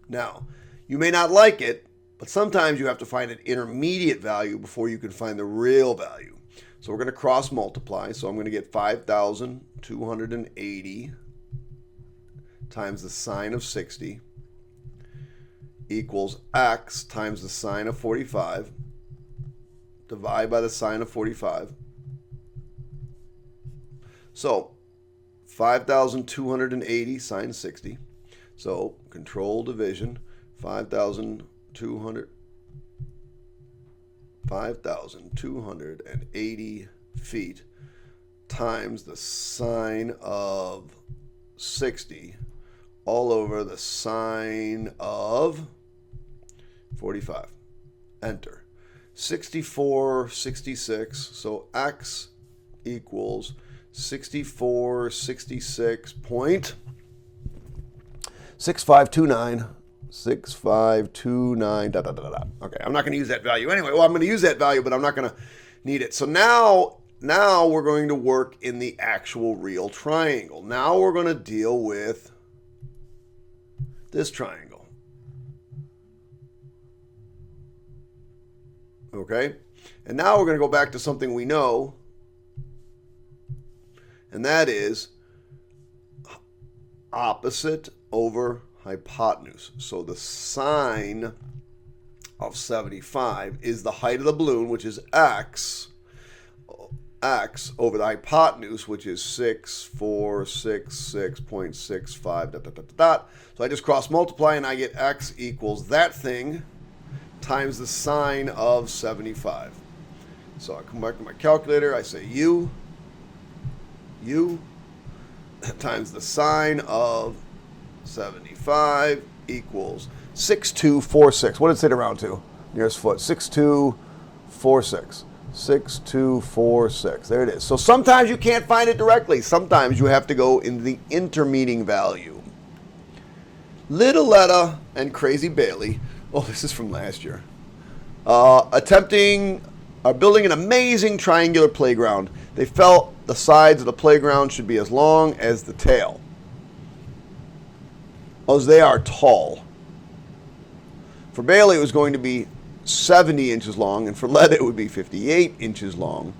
Now, you may not like it, but sometimes you have to find an intermediate value before you can find the real value. So we're going to cross multiply. So I'm going to get 5,280 times the sine of 60 equals x times the sine of 45. Divide by the sine of 45. So 5,280 sine 60. So control division, 5,280 feet times the sine of 60 all over the sine of 45. Enter. 64, 66. So x equals 64, 66.6529. 6529. Okay, I'm not going to use that value anyway. Well, I'm going to use that value, but I'm not going to need it. So now we're going to work in the actual real triangle. Now we're going to deal with this triangle. Okay? And now we're going to go back to something we know, and that is opposite over hypotenuse. So the sine of 75 is the height of the balloon, which is x over the hypotenuse, which is 6466.65 . So I just cross multiply and I get x equals that thing times the sine of 75. So I come back to my calculator, I say u times the sine of 75 equals 6246. What did it say to round to? Nearest foot. 6246. 6246. There it is. So sometimes you can't find it directly. Sometimes you have to go into the intermeeting value. Little Letta and Crazy Bailey, oh, this is from last year, building an amazing triangular playground. They felt the sides of the playground should be as long as the tail, as they are tall. For Bailey, it was going to be 70 inches long, and for Letta, it would be 58 inches long.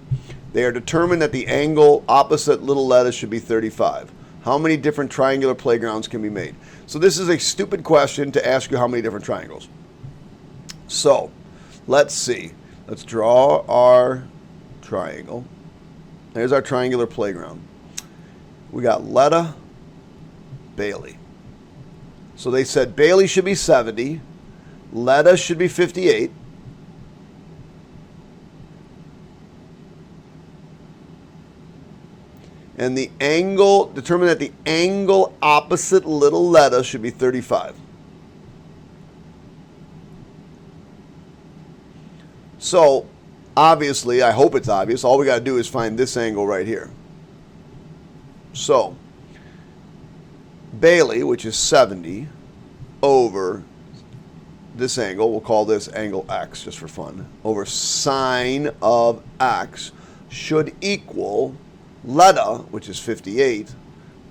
They are determined that the angle opposite Little Letta should be 35. How many different triangular playgrounds can be made? So this is a stupid question to ask you how many different triangles. So, let's see. Let's draw our triangle. There's our triangular playground. We got Letta, Bailey. So they said Bailey should be 70, Letta should be 58, And the angle, determine that the angle opposite little letter should be 35. So, obviously, I hope it's obvious, all we got to do is find this angle right here. So, Bailey, which is 70, over this angle, we'll call this angle X just for fun, over sine of X should equal Letta, which is 58,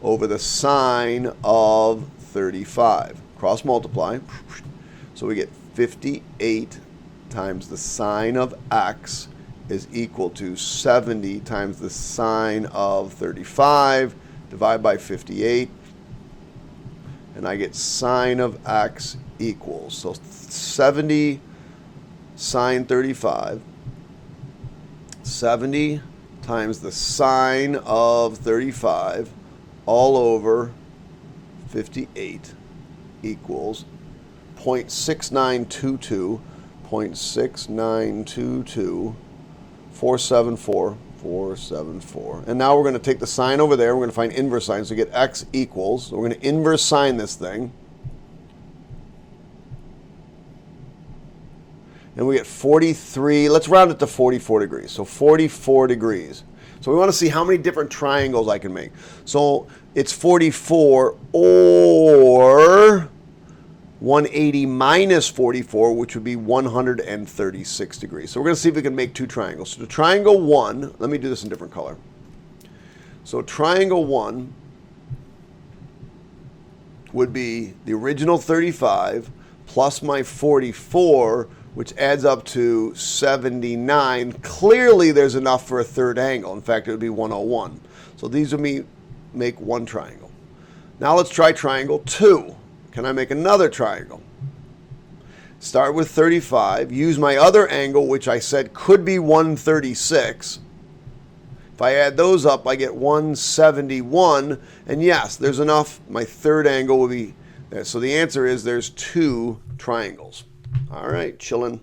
over the sine of 35. Cross multiply. So we get 58 times the sine of X is equal to 70 times the sine of 35. Divide by 58. And I get sine of X equals. So 70 sine 35. 70 times the sine of 35 all over 58 equals 0.6922, 0.6922, 474. And now we're going to take the sine over there. We're going to find inverse sine. So we get X equals. So we're going to inverse sine this thing. And we get 43, let's round it to 44 degrees. So 44 degrees. So we want to see how many different triangles I can make. So it's 44 or 180 minus 44, which would be 136 degrees. So we're going to see if we can make two triangles. So the triangle 1, let me do this in different color. So triangle 1 would be the original 35 plus my 44, which adds up to 79. Clearly, there's enough for a third angle. In fact, it would be 101. So these would make one triangle. Now let's try triangle 2. Can I make another triangle? Start with 35. Use my other angle, which I said could be 136. If I add those up, I get 171. And yes, there's enough. My third angle will be there. So the answer is there's two triangles. All right, chillin'.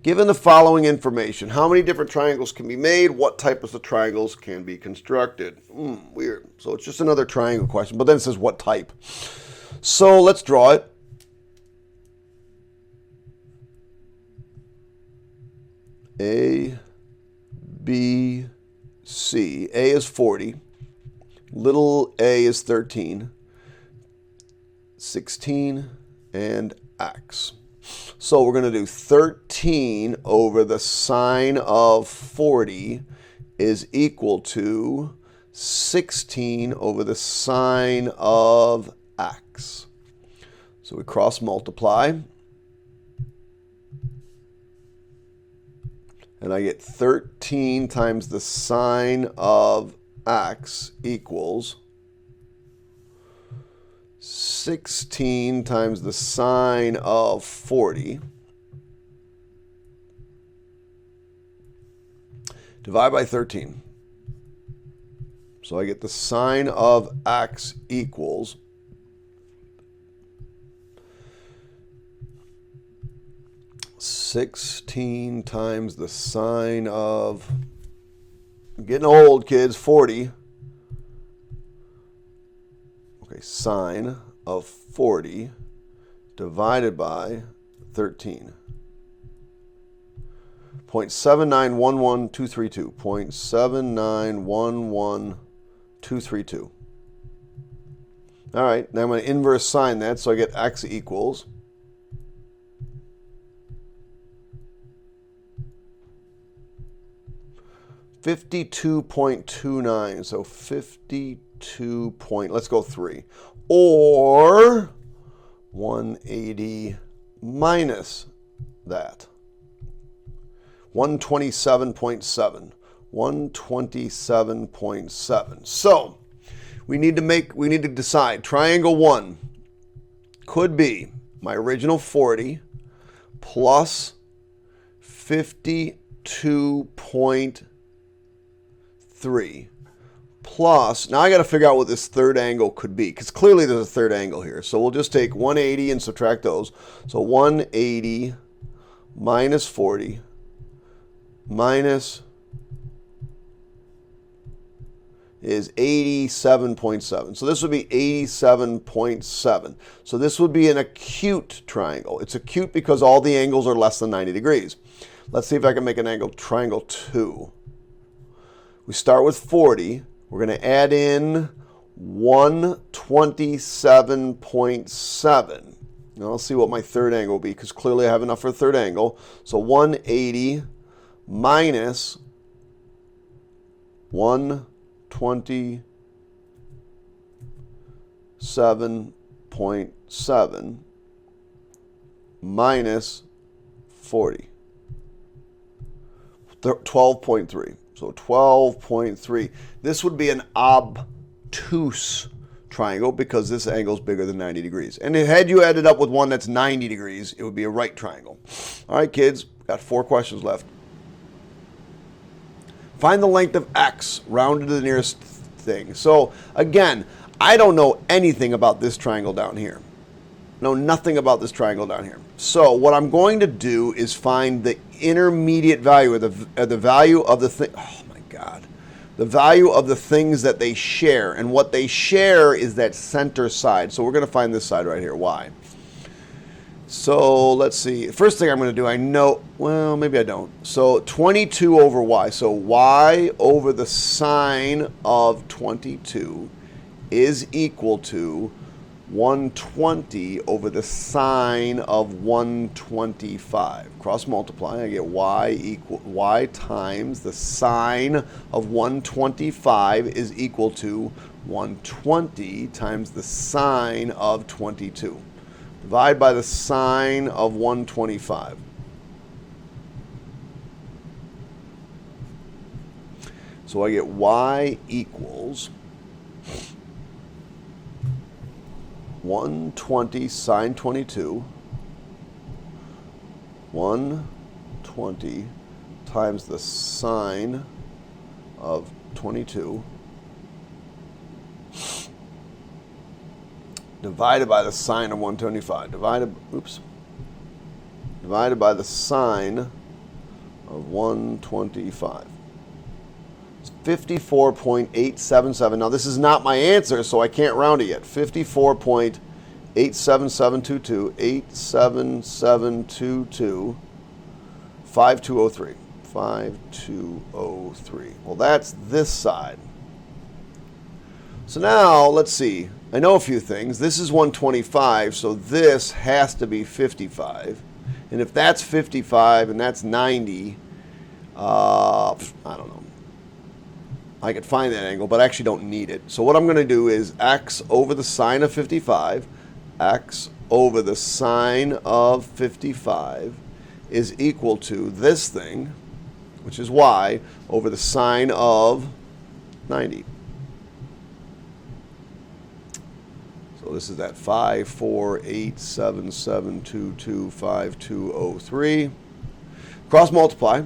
Given the following information, how many different triangles can be made? What types of triangles can be constructed? Weird. So it's just another triangle question, but then it says what type. So let's draw it. A, B, C. A is 40. Little a is 13. 16 and X. So we're going to do 13 over the sine of 40 is equal to 16 over the sine of X. So we cross multiply. And I get 13 times the sine of X equals 16 times the sine of 40. Divide by 13. So I get the sine of X equals 16 times the sine of, I'm getting old, kids, 40. Okay, sine of 40 divided by 13. 0.7911232. 0.7911232. All right, now I'm going to inverse sine that, so I get X equals 52.29. So 52 point, let's go 3. Or 180 minus that. 127.7. 127.7. So we need to decide. Triangle 1 could be my original 40 plus 52.3 plus, now I got to figure out what this third angle could be, because clearly there's a third angle here. So we'll just take 180 and subtract those. So 180 minus 40 minus is 87.7. So this would be 87.7. So this would be an acute triangle. It's acute because all the angles are less than 90 degrees. Let's see if I can make an angle triangle 2. We start with 40. We're going to add in 127.7. Now let's see what my third angle will be, because clearly I have enough for a third angle. So 180 minus 127.7 minus 40. 12.3. So 12.3. This would be an obtuse triangle because this angle is bigger than 90 degrees. And had you added up with one that's 90 degrees, it would be a right triangle. All right, kids, got 4 questions left. Find the length of x rounded to the nearest thing. So again, I don't know anything about this triangle down here. Know nothing about this triangle down here. So what I'm going to do is find the intermediate value, or the value of the thing. Oh my God. The value of the things that they share. And what they share is that center side. So we're going to find this side right here, y. So let's see. First thing I'm going to do, I know, well, maybe I don't. So 22 over y. So y over the sine of 22 is equal to 120 over the sine of 125. Cross multiply, I get y times the sine of 125 is equal to 120 times the sine of 22. Divide by the sine of 125. So I get y equals 120 sine 22, 120 times the sine of 22 divided by the sine of 125, divided by the sine of 125. It's 54.877. Now this is not my answer, so I can't round it yet. 54.87722, 87722, 5203. 5203. Well, that's this side. So now, let's see. I know a few things. This is 125, so this has to be 55. And if that's 55 and that's 90, I don't know. I could find that angle, but I actually don't need it. So what I'm going to do is x over the sine of 55, x over the sine of 55 is equal to this thing, which is y, over the sine of 90. So this is that 54.877225203. Cross multiply.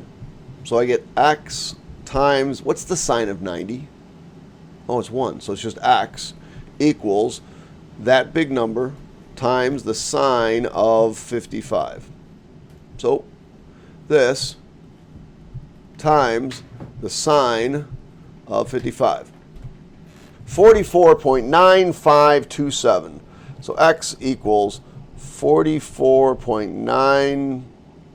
So I get x times, what's the sine of 90? Oh, it's 1. So it's just x equals that big number times the sine of 55. So this times the sine of 55. 44.9527. So x equals 44.9527.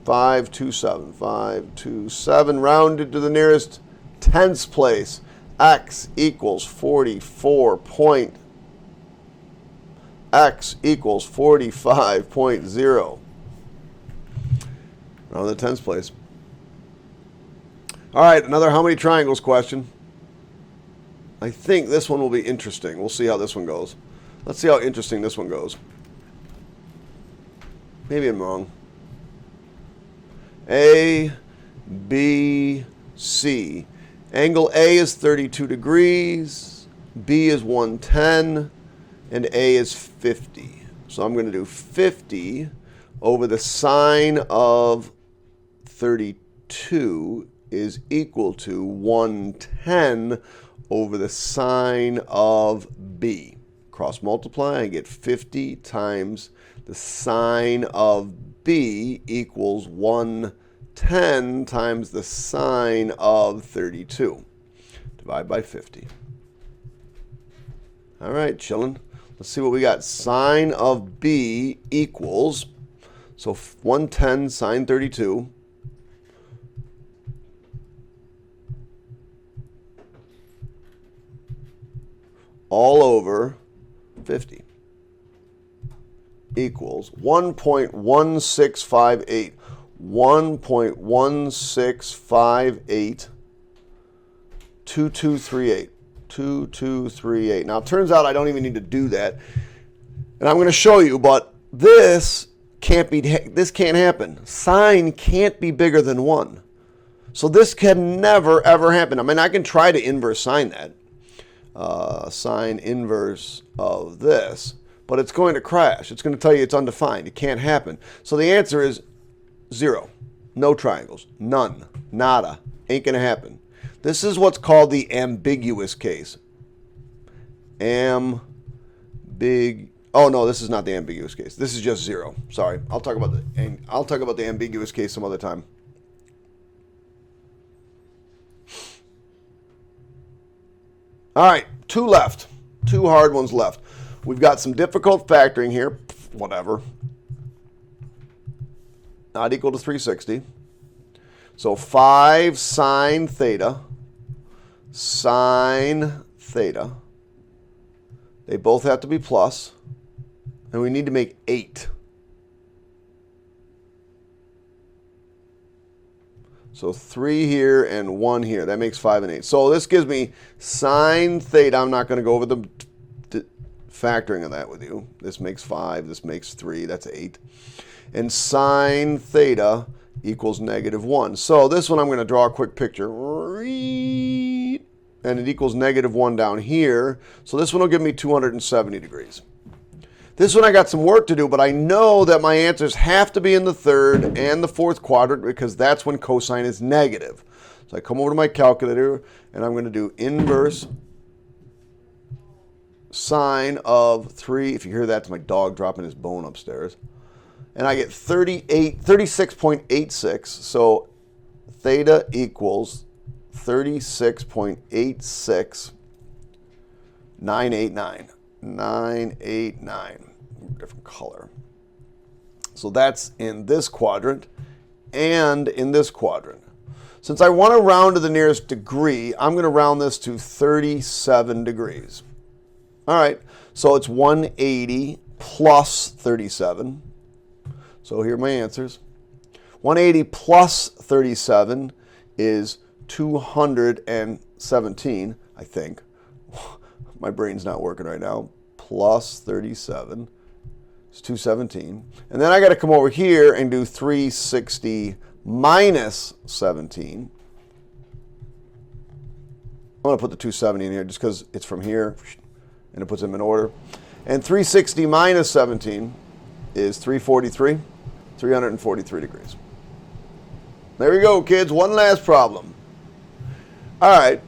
527 rounded to the nearest tenths place. X equals 45.0. Round the tenths place. All right, another how many triangles question. I think this one will be interesting. We'll see how this one goes. Let's see how interesting this one goes. Maybe I'm wrong. A, B, C. Angle A is 32 degrees, B is 110, and A is 50. So I'm going to do 50 over the sine of 32 is equal to 110 over the sine of B. Cross multiply, I get 50 times the sine of B equals 110 times the sine of 32. Divide by 50. All right, chillin'. Let's see what we got. Sine of B equals, so 110 sine 32. All over 50 equals 1.1658. 1.1658 2238. 2238. Now, it turns out I don't even need to do that. And I'm going to show you, but this can't happen. Sine can't be bigger than 1. So this can never, ever happen. I mean, I can try to inverse sine that. Sine inverse of this. But it's going to crash. It's going to tell you it's undefined. It can't happen. So the answer is 0. No triangles. None. Nada. Ain't going to happen. This is what's called the ambiguous case. Oh, no, this is not the ambiguous case. This is just 0. Sorry. I'll talk about the ambiguous case some other time. All right, 2 left. 2 hard ones left. We've got some difficult factoring here. Whatever. Not equal to 360. So 5 sine theta. Sine theta. They both have to be plus. And we need to make 8. So 3 here and 1 here. That makes 5 and 8. So this gives me sine theta. I'm not going to go over the factoring of that with you. This makes 5. This makes 3. That's 8. And sine theta equals -1. So this one I'm going to draw a quick picture. And it equals -1 down here. So this one will give me 270 degrees. This one I got some work to do, but I know that my answers have to be in the 3rd and the 4th quadrant because that's when cosine is negative. So I come over to my calculator and I'm going to do inverse sine of 3. If you hear that, it's my dog dropping his bone upstairs. And I get 36.86. So theta equals 36.86 989. 989. Different color. So that's in this quadrant and in this quadrant. Since I want to round to the nearest degree, I'm going to round this to 37 degrees. All right, so it's 180 plus 37. So here are my answers. 180 plus 37 is 217, I think. My brain's not working right now. Plus 37 is 217. And then I got to come over here and do 360 minus 17. I'm going to put the 270 in here just because it's from here, and it puts them in order. And 360 minus 17 is 343, 343 degrees. There we go, kids. One last problem. All right.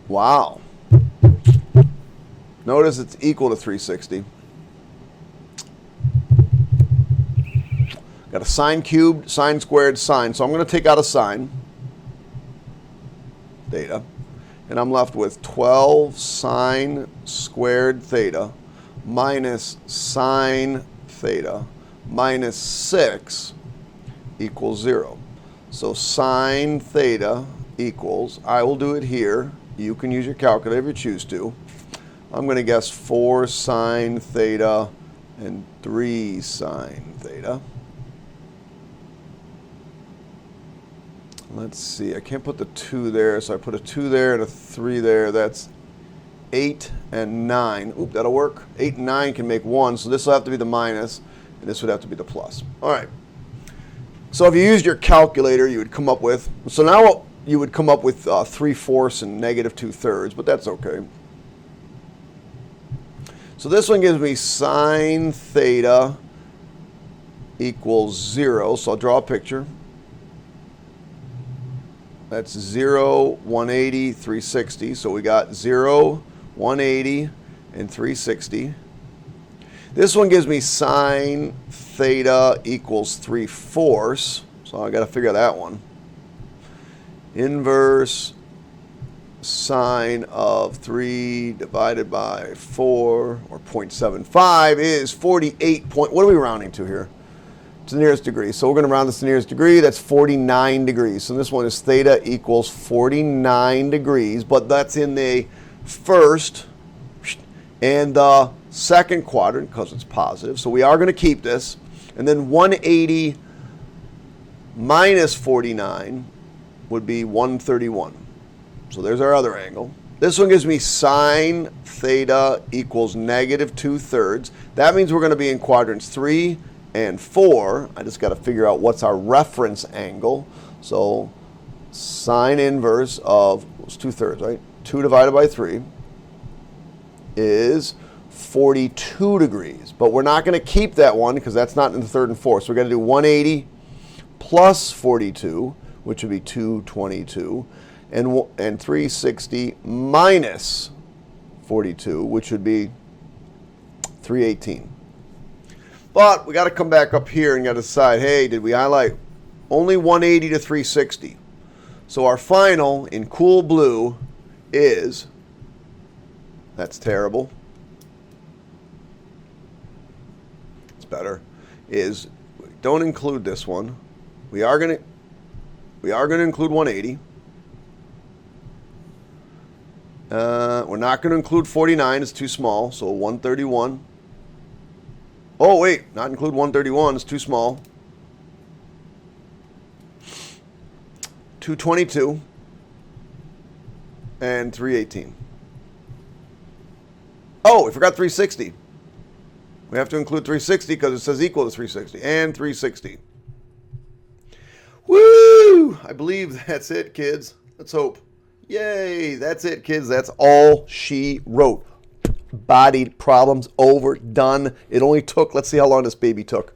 Wow. Notice it's equal to 360. Got a sine cubed, sine squared, sine. So I'm going to take out a sine, theta, and I'm left with 12 sine squared theta minus sine theta minus 6 equals 0. So sine theta equals, I will do it here. You can use your calculator if you choose to. I'm going to guess 4 sine theta and 3 sine theta. Let's see, I can't put the 2 there, so I put a 2 there and a 3 there. That's 8 and 9. Oop, that'll work. 8 and 9 can make 1, so this will have to be the minus, and this would have to be the plus. All right. So if you used your calculator, you would come up with, so now you would come up with 3/4 and -2/3, but that's okay. So this one gives me sine theta equals 0, so I'll draw a picture. That's 0, 180, 360. So we got 0, 180, and 360. This one gives me sine theta equals 3/4. So I got to figure that one. Inverse sine of 3 divided by 4, or 0.75, is 48 point, what are we rounding to here? To the nearest degree. So we're going to round this to the nearest degree. That's 49 degrees. So this one is theta equals 49 degrees, but that's in the first and the second quadrant because it's positive. So we are going to keep this. And then 180 minus 49 would be 131. So there's our other angle. This one gives me sine theta equals negative 2/3. That means we're going to be in quadrants 3 and 4. I just got to figure out what's our reference angle. So sine inverse of, it's 2/3, right? 2 divided by 3 is 42 degrees. But we're not going to keep that one because that's not in the third and fourth. So we're going to do 180 plus 42, which would be 222, and 360 minus 42, which would be 318. But we got to come back up here and got to decide, hey, did we highlight only 180 to 360? So our final in cool blue is, that's terrible, it's better, is don't include this one. We are going to include 180. We're not going to include 49. It's too small. So 131. Oh, wait. Not include 131. It's too small. 222. And 318. Oh, we forgot 360. We have to include 360 because it says equal to 360. And 360. Woo! I believe that's it, kids. Let's hope. Yay! That's it, kids. That's all she wrote. Bodied problems over, done. It only took, let's see how long this baby took.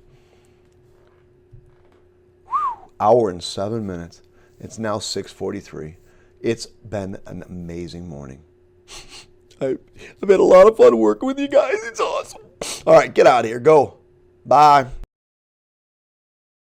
Hour and 7 minutes. It's now 6:43. It's been an amazing morning. I've had a lot of fun working with you guys. It's awesome. All right, get out of here. Go. Bye.